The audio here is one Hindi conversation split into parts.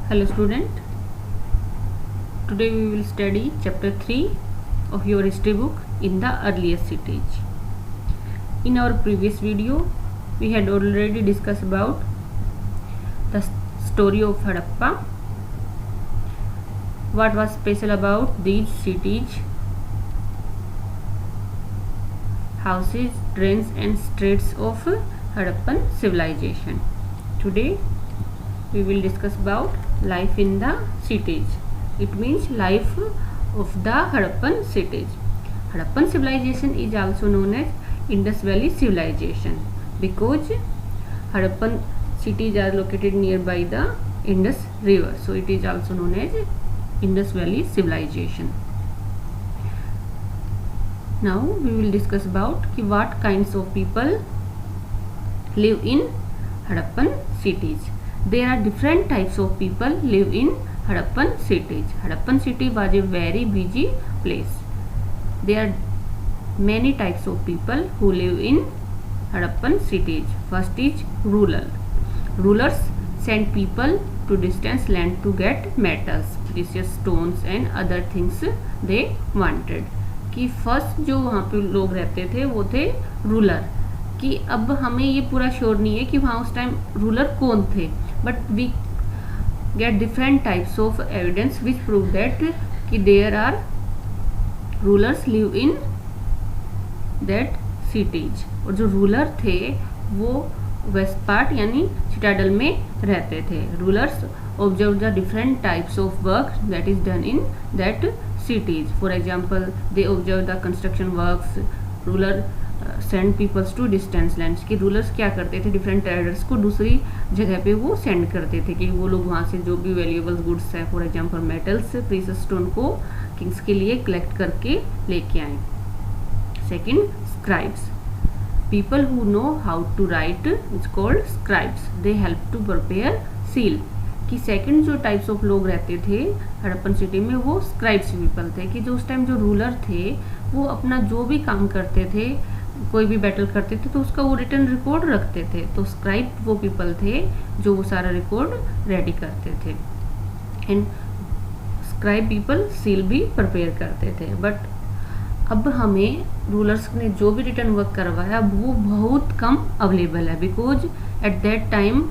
Hello student, today we will study chapter 3 of your history book in the earliest cities. In our previous video, we had already discussed about the story of Harappa. What was special about these cities, houses, drains and streets of Harappan civilization. Today we will discuss about life in the cities. It means life of the Harappan cities. Harappan civilization is also known as Indus Valley civilization because Harappan cities are located nearby the Indus river, so it is also known as Indus Valley civilization. Now we will discuss about what kinds of people live in Harappan cities. There are different types of people live in Harappan cities. Harappan city was a very busy place. There are many types of people who live in Harappan cities. First is rural. Rulers sent people to distant land to get metals, precious stones and other things they wanted. कि फर्स्ट जो वहाँ पे लोग रहते थे वो थे रूलर. कि अब हमें ये पूरा श्योर नहीं है कि वहाँ उस टाइम रूलर कौन थे, but we get different types of evidence which prove that कि there are rulers live in that cities. और जो रूलर थे वो वेस्ट पार्ट यानी सिटाडल में रहते थे. Rulers observe the different types of work that is done in that cities. For example, they observe the construction works. Ruler send peoples to distant lands. कि रूलर्स क्या करते थे, डिफरेंट ट्रेडर्स को दूसरी जगह पे वो सेंड करते थे कि वो लोग वहाँ से जो भी वैल्यूएबल गुड्स हैं, for example metals, precious stone को किंग्स के लिए कलेक्ट करके लेके आए. Second, scribes. People who know how to write is called scribes. They help to prepare seal. कि सेकंड जो टाइप्स ऑफ लोग रहते थे हड़प्पन सिटी में वो स्क्राइब्स पीपल थे. कि जो उस टाइम जो रूलर थे वो अपना जो भी काम करते थे, कोई भी बैटल करते थे तो उसका वो रिटर्न रिकॉर्ड रखते थे. तो स्क्राइब वो पीपल थे जो वो सारा रिकॉर्ड रेडी करते थे. एंड स्क्राइब पीपल सील भी प्रिपेयर करते थे. बट अब हमें रूलर्स ने जो भी रिटर्न वर्क करवाया वो बहुत कम अवेलेबल है, because at that time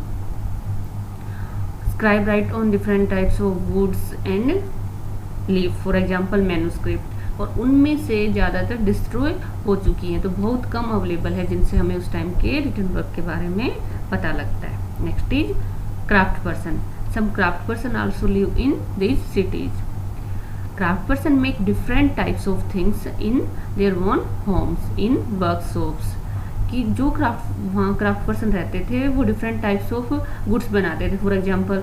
scribe write on different types of woods and leaf, for example manuscript, और उनमें से ज़्यादातर डिस्ट्रॉय हो चुकी हैं. तो बहुत कम अवेलेबल है जिनसे हमें उस टाइम के रिटर्न वर्क के बारे में पता लगता है. Next is craft person. Some craft person also live in these cities. Craft person make different types of things in their own homes, in workshops. कि जो वहाँ क्राफ्ट पर्सन रहते थे वो डिफरेंट टाइप्स ऑफ गुड्स बनाते थे. फॉर एग्जांपल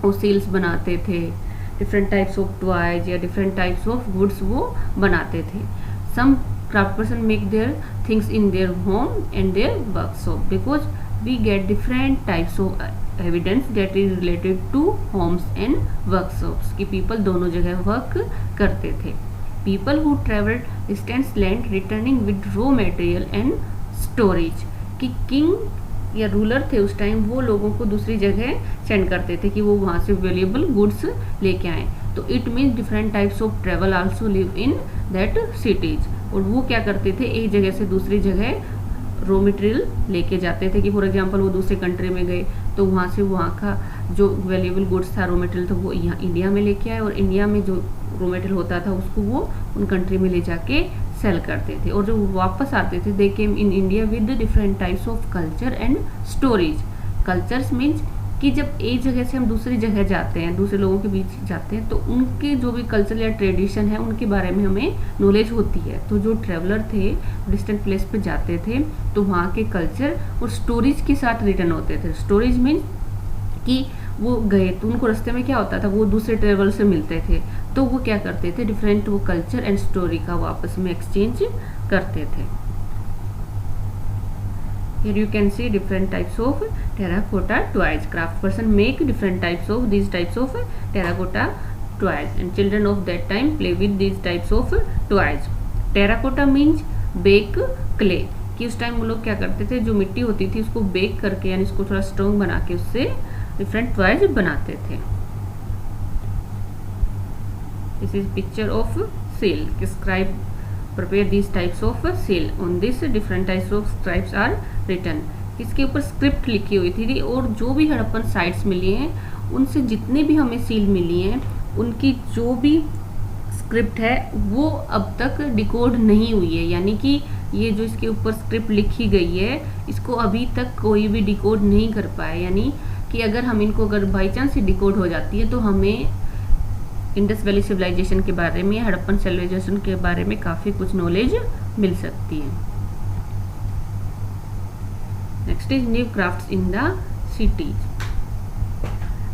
वो सील्स बनाते थे, डिफरेंट टाइप्स ऑफ टॉयज या डिफरेंट टाइप्स ऑफ गुड्स वो बनाते थे. Some craft person make their things in their home and their workshop, because we get different types of evidence that is related to homes and workshops. कि पीपल दोनों जगह वर्क करते थे. People who travelled distance land returning with raw material and storage. कि किंग या रूलर थे उस टाइम वो लोगों को दूसरी जगह सेंड करते थे कि वो वहाँ से वैल्यूएबल गुड्स लेके आए. तो it means different types of travel also live in that cities. और वो क्या करते थे, एक जगह से दूसरी जगह रॉ मटेरियल लेके जाते थे. कि फॉर एग्जांपल वो दूसरे कंट्री में गए तो वहाँ से वहाँ का जो वैल्यूएबल गुड्स था, रॉ मटेरियल, तो वो यहाँ इंडिया में लेके आए. और इंडिया में जो रॉ मटेरियल होता था उसको वो उन कंट्री में ले जाके सेल करते थे. और जो वापस आते थे they came in India with different types of culture and stories. Cultures means कि जब एक जगह से हम दूसरी जगह जाते हैं, दूसरे लोगों के बीच जाते हैं, तो उनके जो भी कल्चर या ट्रेडिशन है उनके बारे में हमें नॉलेज होती है. तो जो ट्रेवलर थे डिस्टेंट प्लेस पे जाते थे तो वहाँ के कल्चर और स्टोरीज के साथ रिटर्न होते थे. स्टोरीज मीन्स कि वो गए तो उनको रास्ते में क्या होता था, वो दूसरे ट्रेवल से मिलते थे तो वो क्या करते थे, डिफरेंट वो कल्चर एंड स्टोरी का वो आपस में एक्सचेंज करते थे. Here you can see different types of terracotta toys. Craft person make different types of these types of terracotta toys, and children of that time play with these types of toys. Terracotta means bake clay. कि उस टाइम वो लोग क्या करते थे, जो मिट्टी होती थी उसको बेक करके यानी उसको थोड़ा स्ट्रॉन्ग बना के उससे डिफरेंट टॉयज बनाते थे. This is picture of seal. Scribe prepare these types of seal. On this different types of scribes are written. इसके ऊपर स्क्रिप्ट लिखी हुई थी और जो भी हड़प्पन साइट्स मिली हैं उनसे जितने भी हमें सील मिली हैं उनकी जो भी स्क्रिप्ट है वो अब तक डिकोड नहीं हुई है, यानी कि ये जो इसके ऊपर स्क्रिप्ट लिखी गई है इसको अभी तक कोई भी डिकोड नहीं कर पाया, यानी कि अगर हम इनको अगर बाई चांस ही डिकोड हो जाती है तो हमें इंडस वैली सिविलाइजेशन के बारे में, हड़प्पन सिविलाइजेशन के बारे में काफ़ी कुछ नॉलेज मिल सकती है। Next is new crafts in the cities.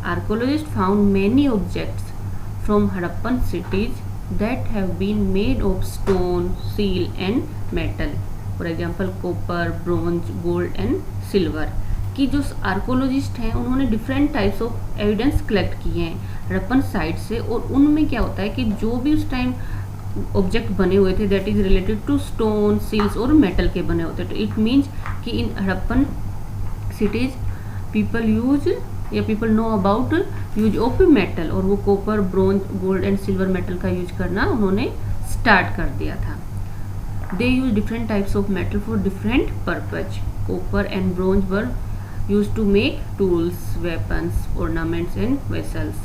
Archaeologist found many objects from Harappan cities that have been made of stone, seal and metal. For example, copper, bronze, gold and silver. कि जो आर्कोलॉजिस्ट हैं उन्होंने different types of evidence collect किए हैं हड़प्पन साइट से, और उनमें क्या होता है कि जो भी उस टाइम ऑब्जेक्ट बने हुए थे that is related to stone, seals और मेटल के बने होते, तो इट मीन्स कि in Harappan cities people use या people know about use of metal, और वो copper, bronze, gold and silver metal का यूज करना उन्होंने स्टार्ट कर दिया था। They use different types of metal for different purpose. Copper and bronze were use to make tools, weapons, ornaments and vessels.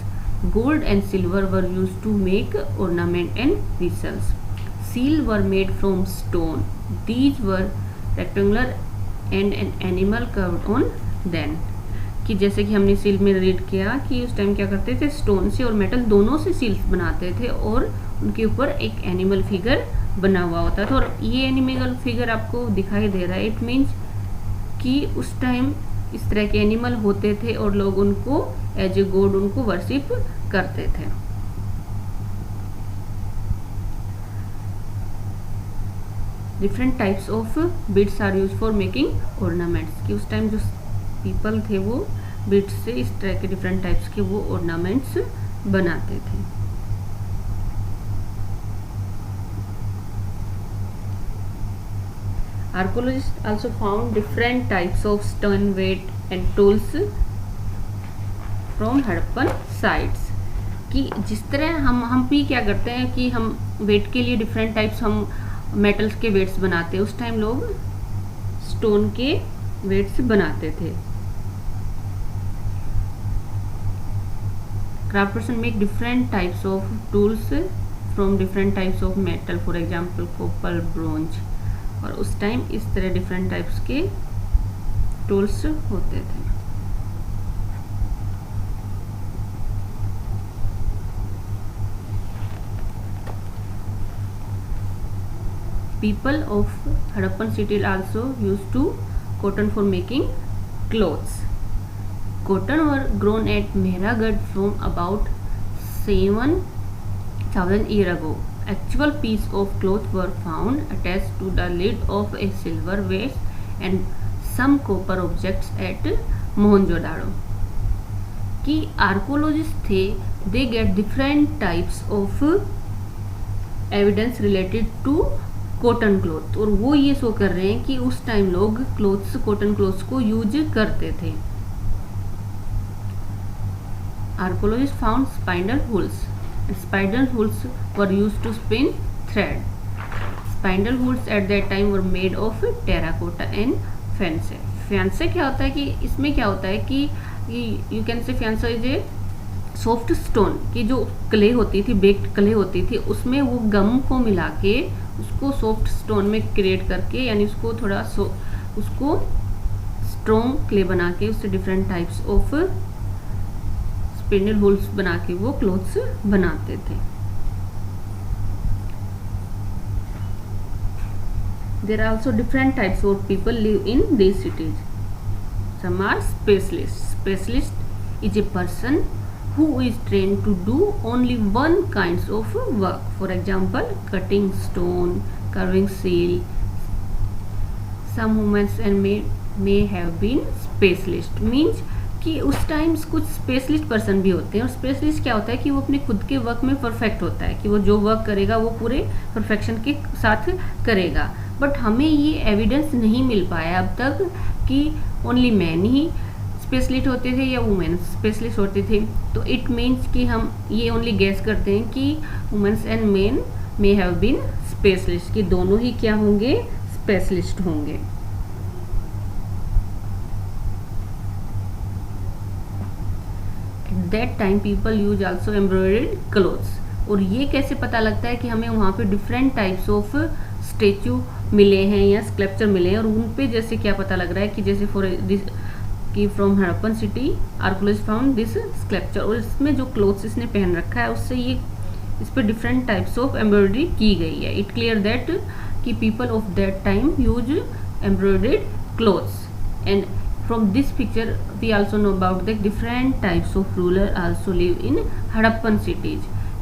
Gold and silver were used to make ornament and vessels. Seal were made from stone. These were rectangular and an animal carved on them. कि जैसे कि हमने सील में रीड किया कि उस टाइम क्या करते थे, स्टोन से और मेटल दोनों से सील्स बनाते थे और उनके ऊपर एक एनिमल फिगर बना हुआ होता था, और ये एनिमल फिगर आपको दिखाई दे रहा है। इट मीन्स कि उस टाइम इस तरह के एनिमल होते थे और लोग उनको एज ए गॉड उनको वर्शिप करते थे। Different types of beads are use for making ornaments, कि उस टाइम जो पीपल थे वो बीड्स से इस तरह के डिफरेंट टाइप्स के वो ऑर्नामेंट्स बनाते थे। Archaeologists also found different types of stone weight and tools from Harappan sites. कि जिस तरह हम भी क्या करते हैं कि हम वेट के लिए डिफरेंट टाइप्स हम मेटल्स के वेट्स बनाते हैं, उस टाइम लोग स्टोन के वेट्स बनाते थे। Craftsmen make different types of tools from different types of metal, for example copper, bronze, और उस टाइम इस तरह डिफरेंट टाइप्स के टूल्स होते थे। People of Harappan city also used to cotton for making clothes. Cotton were grown at Mehragarh from about 7,000 years ago. Actual piece of cloth were found attached to the lid of a silver vase and some copper objects at Mohenjo-daro. कि आर्कोलॉजिस्ट थे, they get different types of evidence related to cotton cloth, और वो ये शो कर रहे हैं कि उस टाइम लोग क्लॉथ्स, कॉटन क्लॉथ्स को यूज करते थे। Archaeologist found spider hulls. Spider hulls were used to spin thread. Spindle hulls at that time were made of terracotta and fence. Fence क्या होता है कि इसमें क्या होता है कि you can say fence is a soft stone की जो क्ले होती थी, बेक्ड क्ले होती थी, उसमें वो गम को मिला के उसको सॉफ्ट स्टोन में क्रिएट करके, यानी उसको थोड़ा उसको स्ट्रॉन्ग क्ले बना के उससे different types of spindle holes बना के वो क्लोथ्स बनाते थे। There are also different types of people live in these cities. Some are specialists. Specialist is a person who is trained to do only one kinds of work. For example, cutting stone, carving seal. Some humans and may have been specialist. Means कि उस टाइम कुछ स्पेशलिस्ट पर्सन भी होते हैं, और स्पेशलिस्ट क्या होता है कि वो अपने खुद के वर्क में परफेक्ट होता है, कि वो जो वर्क करेगा वो पूरे परफेक्शन के साथ करेगा। बट हमें ये एविडेंस नहीं मिल पाया अब तक कि ओनली मैन ही स्पेशलिस्ट होते थे या वुमेन्स स्पेशलिस्ट होते थे। तो इट मीन्स कि हम ये ओनली गेस करते हैं कि womens and men may have been specialist, कि दोनों ही क्या होंगे, स्पेशलिस्ट होंगे। At that time people use also embroidered clothes. और ये कैसे पता लगता है कि हमें वहाँ पे डिफरेंट टाइप्स ऑफ स्टेचू मिले हैं या स्कल्पचर मिले हैं, और उन पे जैसे क्या पता लग रहा है कि जैसे फॉर दिस कि from Harappan city archaeologist found this sculpture, और इसमें जो क्लोथ्स इसने पहन रखा है उससे ये इस पे डिफरेंट टाइप्स ऑफ एम्ब्रॉयडरी की गई है। इट क्लियर दैट कि people of that time use embroidered clothes. And from this picture we also know about the different types of ruler also live in Harappan cities,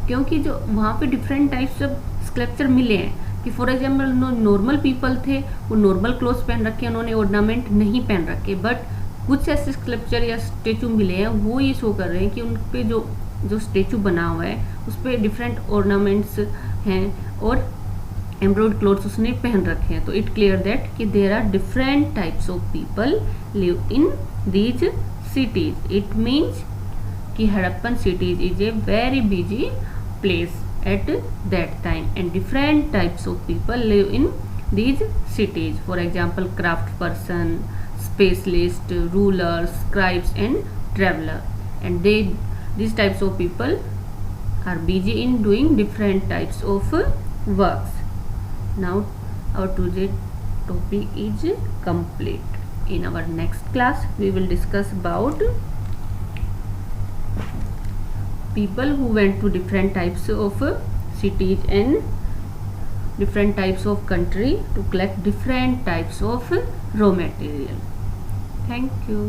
क्योंकि जो वहाँ पे डिफरेंट टाइप्स ऑफ स्कल्पचर मिले हैं कि फॉर एग्जाम्पल नॉर्मल पीपल थे, वो नॉर्मल क्लोथ्स पहन रखे, उन्होंने ऑर्नामेंट नहीं पहन रखे, बट कुछ ऐसे स्कल्पचर या स्टेचू मिले हैं वो ये शो कर रहे हैं कि उन पे जो स्टेचू बना हुआ है उस पर डिफरेंट ऑर्नामेंट्स हैं और एम्ब्रॉयड क्लोथ्स उसने पहन रखे हैं। तो इट क्लियर दैट कि there are different types of people live in these cities. It means कि Harappan cities is a very busy place at that time and different types of people live in these cities, for example craft person, specialist, rulers, scribes and traveler, and these types of people are busy in doing different types of works. Now our today topic is complete. In our next class we will discuss about people who went to different types of cities and different types of country to collect different types of raw material. Thank you.